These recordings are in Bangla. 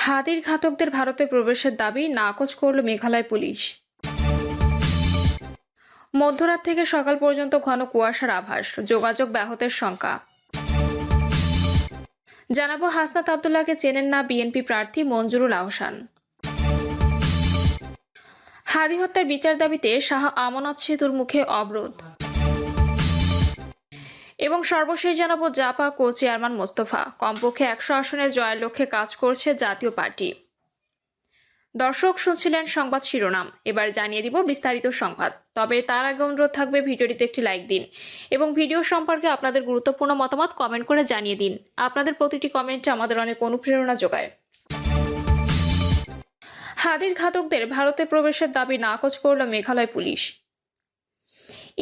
হাতির ঘাতকদের ভারতে প্রবেশের দাবি নাকচ করল মেঘালয় পুলিশ। মধ্যরাত থেকে সকাল পর্যন্ত ঘন কুয়াশার আভাস, যোগাযোগ ব্যাহতের শঙ্কা। জানাবো হাসনাত আব্দুল্লাহকে চেনেন না বিএনপি প্রার্থী মঞ্জুরুল আহসান। হাদি হত্যার বিচার দাবিতে শাহ আমানত সেতুর মুখে অবরোধ। এবং সর্বশেষ জানাবো জাপা কো চেয়ারম্যান মোস্তফা কমপক্ষে 100 আসনে জয়ের লক্ষ্যে কাজ করছে জাতীয় পার্টি। দর্শক শুনছিলেন সংবাদ শিরোনাম, এবার জানিয়ে দিব বিস্তারিত সংবাদ। তবে তার আগে অনুরোধ থাকবে ভিডিওটিতে একটি লাইক দিন এবং ভিডিও সম্পর্কে আপনাদের গুরুত্বপূর্ণ মতামত কমেন্ট করে জানিয়ে দিন। আপনাদের প্রতিটি কমেন্টে আমাদের অনেক অনুপ্রেরণা যোগায়। হাদির ঘাতকদের ভারতে প্রবেশের দাবি নাকচ করল মেঘালয় পুলিশ।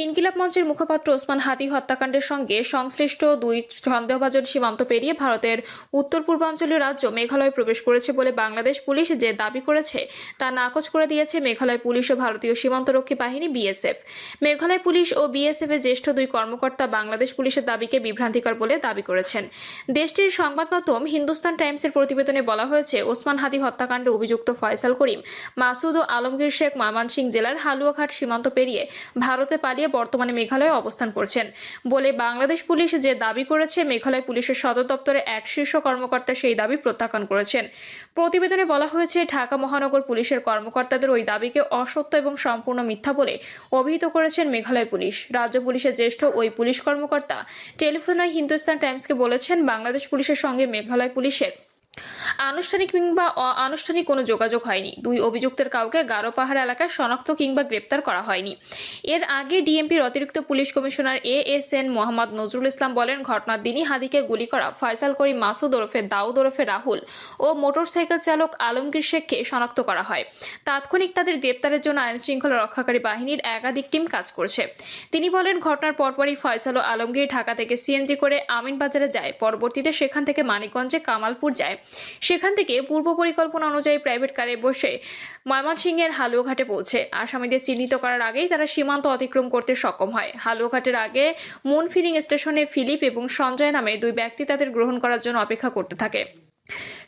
ইনকিলাব মঞ্চের মুখপাত্র ওসমান হাদি হত্যাকাণ্ডের সঙ্গে সংশ্লিষ্ট দুই সন্দেহভাজন সীমান্ত পেরিয়ে ভারতের উত্তর পূর্বাঞ্চলীয় রাজ্য মেঘালয় প্রবেশ করেছে বলে বাংলাদেশ পুলিশ যে দাবি করেছে তা নাকচ করে দিয়েছে মেঘালয় পুলিশ ও ভারতীয় সীমান্তরক্ষী বাহিনী বিএসএফ। মেঘালয় পুলিশ ও বিএসএফ এর জ্যেষ্ঠ দুই কর্মকর্তা বাংলাদেশ পুলিশের দাবিকে বিভ্রান্তিকর বলে দাবি করেছেন। দেশটির সংবাদ মাধ্যম হিন্দুস্তান টাইমসের প্রতিবেদনে বলা হয়েছে, ওসমান হাদি হত্যাকাণ্ডে অভিযুক্ত ফয়সাল করিম, মাসুদ ও আলমগীর শেখ ময়মনসিংহ জেলার হালুয়াঘাট সীমান্ত পেরিয়ে ভারতে পালিয়ে বর্তমানে মেঘালয়ে অবস্থান করছেন বলে বাংলাদেশ পুলিশ যে দাবি করেছে। মেঘালয় পুলিশের সদর দপ্তরে এক শীর্ষ কর্মকর্তা সেই দাবি প্রত্যাখ্যান করেছেন। প্রতিবেদনে বলা হয়েছে, ঢাকা মহানগর পুলিশের কর্মকর্তাদের ওই দাবিকে অসত্য এবং সম্পূর্ণ মিথ্যা বলে অভিহিত করেছেন মেঘালয় পুলিশ। রাজ্য পুলিশের জ্যেষ্ঠ ওই পুলিশ কর্মকর্তা টেলিফোনে হিন্দুস্তান টাইমসকে বলেছেন, বাংলাদেশ পুলিশের সঙ্গে মেঘালয় পুলিশের আনুষ্ঠানিক কিংবা অনানুষ্ঠানিক কোনো যোগাযোগ হয়নি। দুই অভিযুক্তের কাউকে গারো পাহাড় এলাকায় শনাক্ত কিংবা গ্রেপ্তার করা হয়নি। এর আগে ডিএমপির অতিরিক্ত পুলিশ কমিশনার এএসএন মোহাম্মদ নজরুল ইসলাম বলেন, ঘটনার দিনই হাদিকে গুলি করা ফয়সাল করিম, মাসুদ ওরফে দাউদ ওরফে রাহুল ও মোটরসাইকেল চালক আলমগীর শেখকে শনাক্ত করা হয়। তাৎক্ষণিক তাদের গ্রেপ্তারের জন্য আইনশৃঙ্খলা রক্ষাকারী বাহিনীর একাধিক টিম কাজ করছে। তিনি বলেন, ঘটনার পরপরই ফয়সাল ও আলমগীর ঢাকা থেকে সিএনজি করে আমিনবাজারে যায়। পরবর্তীতে সেখান থেকে মানিকগঞ্জে কামালপুর যায়। সেখান থেকে পূর্ব পরিকল্পনা অনুযায়ী প্রাইভেট কারে বসে ময়মনসিংহের হালুয়াঘাটে পৌঁছে আসামিদের চিহ্নিত করার আগেই তারা সীমান্ত অতিক্রম করতে সক্ষম হয়। হালুয়াঘাটের আগে মুন ফিলিং স্টেশনে ফিলিপ এবং সঞ্জয় নামে দুই ব্যক্তি তাদের গ্রহণ করার জন্য অপেক্ষা করতে থাকে।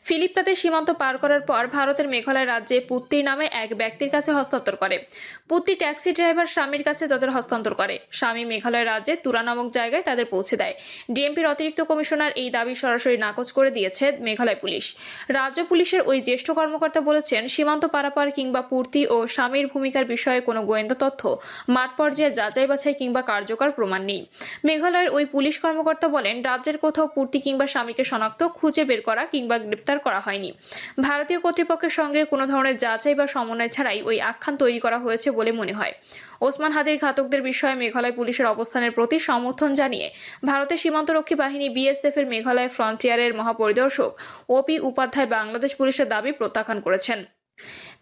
ফিলিপ তাদের সীমান্ত পার করার পর ভারতের মেঘালয় রাজ্যে পুত্তির নামে এক ব্যক্তির কাছে হস্তান্তর করে। পুত্তি ট্যাক্সি ড্রাইভার স্বামীর কাছে তাদের হস্তান্তর করে। স্বামী মেঘালয় রাজ্যে তুরা নামক জায়গায় তাদের পৌঁছে দেয়। ডিএমপির অতিরিক্ত কমিশনার এই দাবি সরাসরি নাকচ করে দিয়েছে মেঘালয় পুলিশ। রাজ্য পুলিশের ওই জ্যেষ্ঠ কর্মকর্তা বলেছেন, সীমান্ত পারাপার কিংবা পূর্তি ও স্বামীর ভূমিকার বিষয়ে কোনো গোয়েন্দা তথ্য, মাঠ পর্যায়ে যাচাই বাছাই কিংবা কার্যকর প্রমাণ নেই। মেঘালয়ের ওই পুলিশ কর্মকর্তা বলেন, রাজ্যের কোথাও পূর্তি কিংবা স্বামীকে শনাক্ত, খুঁজে বের করা কিংবা গ্রেপ্তার করা হয়নি। ভারতীয় কর্তৃপক্ষের সঙ্গে কোনো ধরনের যাচাই বা সমন্বয় ছাড়াই ওই আখ্যান তৈরি করা হয়েছে বলে মনে হয়। ওসমান হাদির ঘাতকদের বিষয়ে মেঘালয় পুলিশের অবস্থানের প্রতি সমর্থন জানিয়ে ভারতের সীমান্তরক্ষী বাহিনী বিএসএফ এর মেঘালয় ফ্রন্টিয়ারের মহাপরিদর্শক ওপি উপাধ্যায় বাংলাদেশ পুলিশের দাবি প্রত্যাখ্যান করেছেন।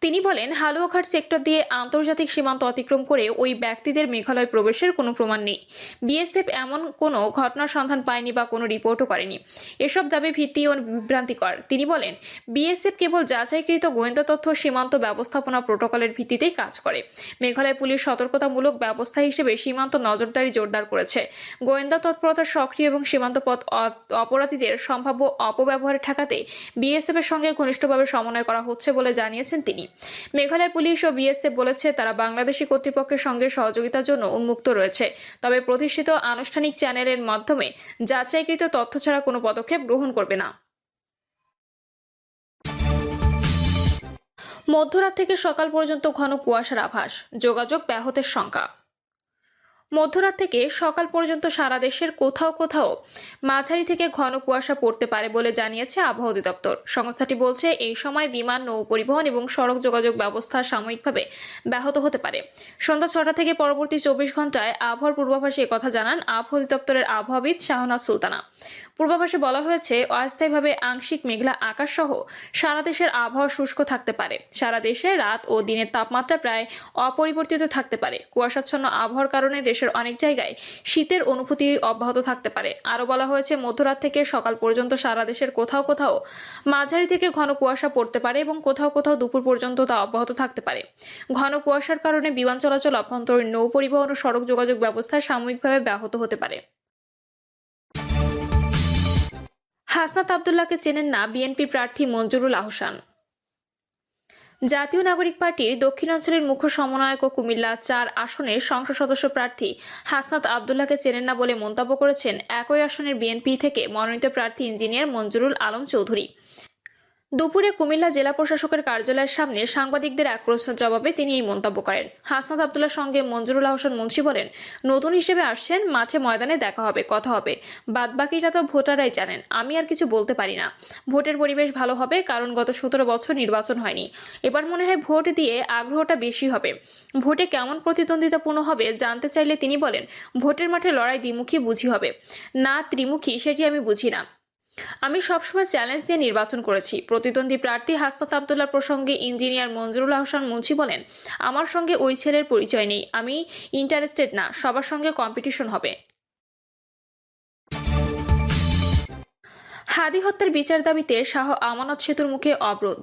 তিনি বলেন, হালুয়াঘাট সেক্টর দিয়ে আন্তর্জাতিক সীমান্ত অতিক্রম করে ওই ব্যক্তিদের মেঘালয় প্রবেশের কোনো প্রমাণ নেই। বিএসএফ এমন কোনো ঘটনার সন্ধান পায়নি বা কোনো রিপোর্টও করেনি। এসব দাবি ভিত্তি ও বিভ্রান্তিকর। তিনি বলেন, বিএসএফ কেবল যাচাইকৃত গোয়েন্দা তথ্য, সীমান্ত ব্যবস্থাপনা প্রোটোকলের ভিত্তিতেই কাজ করে। মেঘালয় পুলিশ সতর্কতামূলক ব্যবস্থা হিসেবে সীমান্ত নজরদারি জোরদার করেছে। গোয়েন্দা তৎপরতা সক্রিয় এবং সীমান্ত পথ অপরাধীদের সম্ভাব্য অপব্যবহার ঠেকাতে বিএসএফ এর সঙ্গে ঘনিষ্ঠভাবে সমন্বয় করা হচ্ছে বলে জানিয়েছেন তিনি। মেঘালয় পুলিশ ও বিএসএফ বলেছে, তারা বাংলাদেশি কর্তৃপক্ষের সঙ্গে সহযোগিতার জন্য উন্মুক্ত রয়েছে, তবে প্রতিষ্ঠিত আনুষ্ঠানিক চ্যানেলের মাধ্যমে যাচাইকৃত তথ্য ছাড়া কোনো পদক্ষেপ গ্রহণ করবে না। মধ্যরাত থেকে সকাল পর্যন্ত ঘন কুয়াশার আভাস, যোগাযোগ ব্যাহতের শঙ্কা। মধ্যরাত থেকে সকাল পর্যন্ত সারা দেশের কোথাও কোথাও মাঝারি থেকে ঘন কুয়াশা পড়তে পারে বলে জানিয়েছে আবহাওয়া অধিদপ্তর। সংস্থাটি বলছে, এই সময় বিমান, নৌ পরিবহন এবং সড়ক যোগাযোগ ব্যবস্থা সাময়িকভাবে ব্যাহত হতে পারে। সন্ধ্যা 6টা থেকে পরবর্তী 24 ঘন্টায় আবহাওয়ার পূর্বাভাসে একথা জানান আবহাওয়া অধিদপ্তরের আবহাওয়াবিদ শাহনাজ সুলতানা। পূর্বাভাসে বলা হয়েছে, অস্থায়ীভাবে আংশিক মেঘলা আকাশ সহ সারা দেশের আবহাওয়া শুষ্ক থাকতে পারে। সারা দেশে রাত ও দিনের তাপমাত্রা প্রায় অপরিবর্তিত থাকতে পারে। কুয়াশাচ্ছন্ন আবহাওয়ার কারণে দেশের অনেক জায়গায় শীতের অনুভূতি অব্যাহত থাকতে পারে। আরও বলা হয়েছে, মধ্যরাত থেকে সকাল পর্যন্ত সারা দেশের কোথাও কোথাও মাঝারি থেকে ঘন কুয়াশা পড়তে পারে এবং কোথাও কোথাও দুপুর পর্যন্ত তা অব্যাহত থাকতে পারে। ঘন কুয়াশার কারণে বিমান চলাচল, অভ্যন্তরীণ নৌ পরিবহন ও সড়ক যোগাযোগ ব্যবস্থা সাময়িকভাবে ব্যাহত হতে পারে। হাসনাত আব্দুল্লাহকে চেনেন না বিএনপি প্রার্থী মঞ্জুরুল আহসান। জাতীয় নাগরিক পার্টির দক্ষিণাঞ্চলের মুখ্য সমন্বয়ক ও কুমিল্লা 4 আসনের সংসদ সদস্য প্রার্থী হাসনাত আব্দুল্লাহকে চেনেন না বলে মন্তব্য করেছেন একই আসনের বিএনপি থেকে মনোনীত প্রার্থী ইঞ্জিনিয়ার মঞ্জুরুল আলম চৌধুরী। দুপুরে কুমিল্লা জেলা প্রশাসকের কার্যালয়ের সামনে সাংবাদিকদের এক প্রশ্নের জবাবে তিনি এই মন্তব্য করেন। হাসনাত আব্দুল্লাহর সঙ্গে মঞ্জুরুল আহসান মুন্সি বলেন, নতুন হিসেবে আসছেন, মাঠে ময়দানে দেখা হবে, কথা হবে, বাদবাকিটা তো ভোটাররাই জানেন, আমি আর কিছু বলতে পারি না। ভোটের পরিবেশ ভালো হবে, কারণ গত 17 বছর নির্বাচন হয়নি। এবার মনে হয় ভোট দিয়ে আগ্রহটা বেশি হবে। ভোটে কেমন প্রতিদ্বন্দ্বিতাপূর্ণ হবে জানতে চাইলে তিনি বলেন, ভোটের মাঠে লড়াই দ্বিমুখী বুঝি হবে, না ত্রিমুখী সেটি আমি বুঝি না। আমি সবসময় চ্যালেঞ্জ দিয়ে নির্বাচন করেছি। প্রতিদ্বন্দ্বী প্রার্থী হাসনাত আব্দুল্লাহ প্রসঙ্গে ইঞ্জিনিয়ার মঞ্জুরুল আহসান মুন্সি বলেন, আমার সঙ্গে ওই ছেলের পরিচয় নেই, আমি ইন্টারেস্টেড না, সবার সঙ্গে কম্পিটিশন হবে। হাদি হত্যার বিচার দাবিতে শাহ আমানত সেতুর মুখে অবরোধ।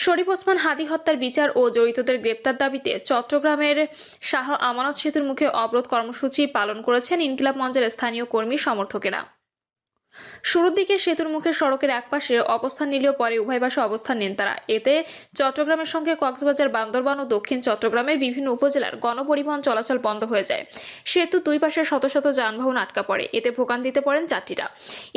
শরীফ ওসমান হাদি হত্যার বিচার ও জড়িতদের গ্রেপ্তার দাবিতে চট্টগ্রামের শাহ আমানত সেতুর মুখে অবরোধ কর্মসূচি পালন করেছেন ইনকিলাব মঞ্চের স্থানীয় কর্মী সমর্থকেরা। শুরুর দিকে সেতুর মুখে সড়কের একপাশে অবস্থান নিলেও পরে উভয় পাশে অবস্থান নেন তারা। এতে চট্টগ্রামের সঙ্গে কক্সবাজার, বান্দরবান ও দক্ষিণ চট্টগ্রামের বিভিন্ন উপজেলার গণপরিবহন চলাচল বন্ধ হয়ে যায়। সেতুর দুই পাশে শত শত যানবাহন আটকা পড়ে, এতে ভোগান্তিতে পড়েন যাত্রীরা।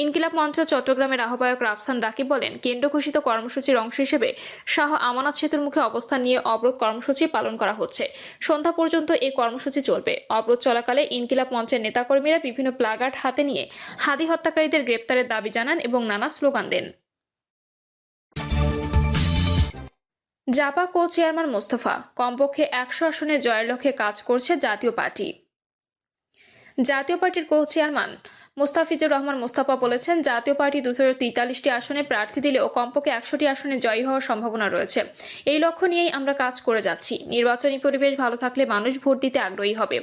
ইনকিলাব মঞ্চ চট্টগ্রামের আহ্বায়ক রাফসান রাকিব বলেন, কেন্দ্র ঘোষিত কর্মসূচির অংশ হিসেবে শাহ আমানত সেতুর মুখে অবস্থান নিয়ে অবরোধ কর্মসূচি পালন করা হচ্ছে। সন্ধ্যা পর্যন্ত এই কর্মসূচি চলবে। অবরোধ চলাকালে ইনকিলাব মঞ্চের নেতাকর্মীরা বিভিন্ন প্লাগার্ড হাতে নিয়ে হাদি হত্যাকারীদের গ্রেপ্তারের দাবি জানান এবং নানা স্লোগান দেন। জাপা কো চেয়ারম্যান মোস্তফা, কমপক্ষে 100 আসনে জয়ের লক্ষ্যে কাজ করছে জাতীয় পার্টি। জাতীয় পার্টির কো চেয়ারম্যান মোস্তাফিজুর রহমান মোস্তফা বলেছেন, জাতীয় পার্টি 243টি আসনে প্রার্থী দিলেও কমপক্ষে 100টি আসনে জয়ী হওয়ার সম্ভাবনা রয়েছে। এই লক্ষ্য নিয়েই আমরা কাজ করে যাচ্ছি। নির্বাচনী পরিবেশ ভালো থাকলে মানুষ ভোট দিতে আগ্রহী হবে।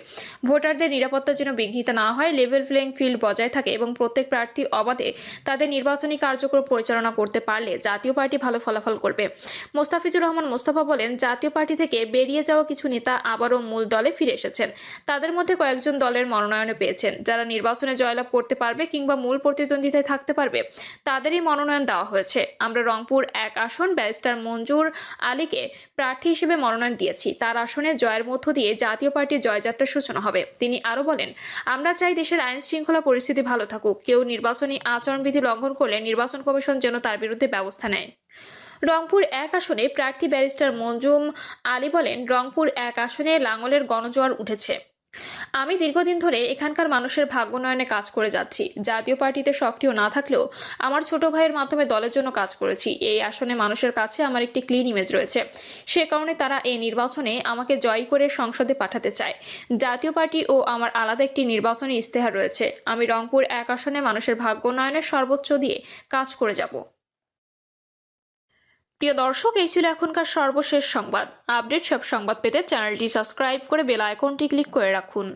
ভোটারদের নিরাপত্তা যেন বিঘ্নিত না হয়, লেভেল প্লেইং ফিল্ড বজায় থাকে এবং প্রত্যেক প্রার্থী অবাধে তাদের নির্বাচনী কার্যক্রম পরিচালনা করতে পারলে জাতীয় পার্টি ভালো ফলাফল করবে। মোস্তাফিজুর রহমান মোস্তফা বলেন, জাতীয় পার্টি থেকে বেরিয়ে যাওয়া কিছু নেতা আবারও মূল দলে ফিরে এসেছেন। তাদের মধ্যে কয়েকজন দলের মনোনয়ন পেয়েছেন। যারা নির্বাচনে জয়লাভ করতে পারবে কিংবা মূল প্রতিদ্বন্দ্বিতায় থাকতে পারবে তাদেরই মনোনয়ন দেওয়া হয়েছে। আমরা রংপুর 1 আসন ব্যারিস্টার মঞ্জুর আলীকে প্রার্থী হিসেবে মনোনয়ন দিয়েছি। তার আসনে জয়ের মধ্য দিয়ে জাতীয় পার্টির জয়যাত্রার সূচনা হবে। তিনি আরো বলেন, আমরা চাই দেশের আইন শৃঙ্খলা পরিস্থিতি ভালো থাকুক। কেউ নির্বাচনী আচরণবিধি লঙ্ঘন করলে নির্বাচন কমিশন যেন তার বিরুদ্ধে ব্যবস্থা নেয়। রংপুর 1 আসনে প্রার্থী ব্যারিস্টার মঞ্জুম আলী বলেন, রংপুর 1 আসনে লাঙ্গলের গণজোয়ার উঠেছে। আমি দীর্ঘদিন ধরে এখানকার মানুষের ভাগ্যোন্নয়নে কাজ করে যাচ্ছি। জাতীয় পার্টিতে সক্রিয় না থাকলেও আমার ছোট ভাইয়ের মাধ্যমে দলের জন্য কাজ করেছি। এই আসনে মানুষের কাছে আমার একটি ক্লিন ইমেজ রয়েছে। সে কারণে তারা এই নির্বাচনে আমাকে জয় করে সংসদে পাঠাতে চায়। জাতীয় পার্টি ও আমার আলাদা একটি নির্বাচনী ইস্তেহার রয়েছে। আমি রংপুর 1 আসনে মানুষের ভাগ্যোন্নয়নের সর্বোচ্চ দিয়ে কাজ করে যাব। প্রিয় দর্শক, এই ছিল এখনকার সর্বশেষ সংবাদ। আপডেট সব সংবাদ পেতে চ্যানেলটি সাবস্ক্রাইব করে বেল আইকনটি ক্লিক করে রাখুন।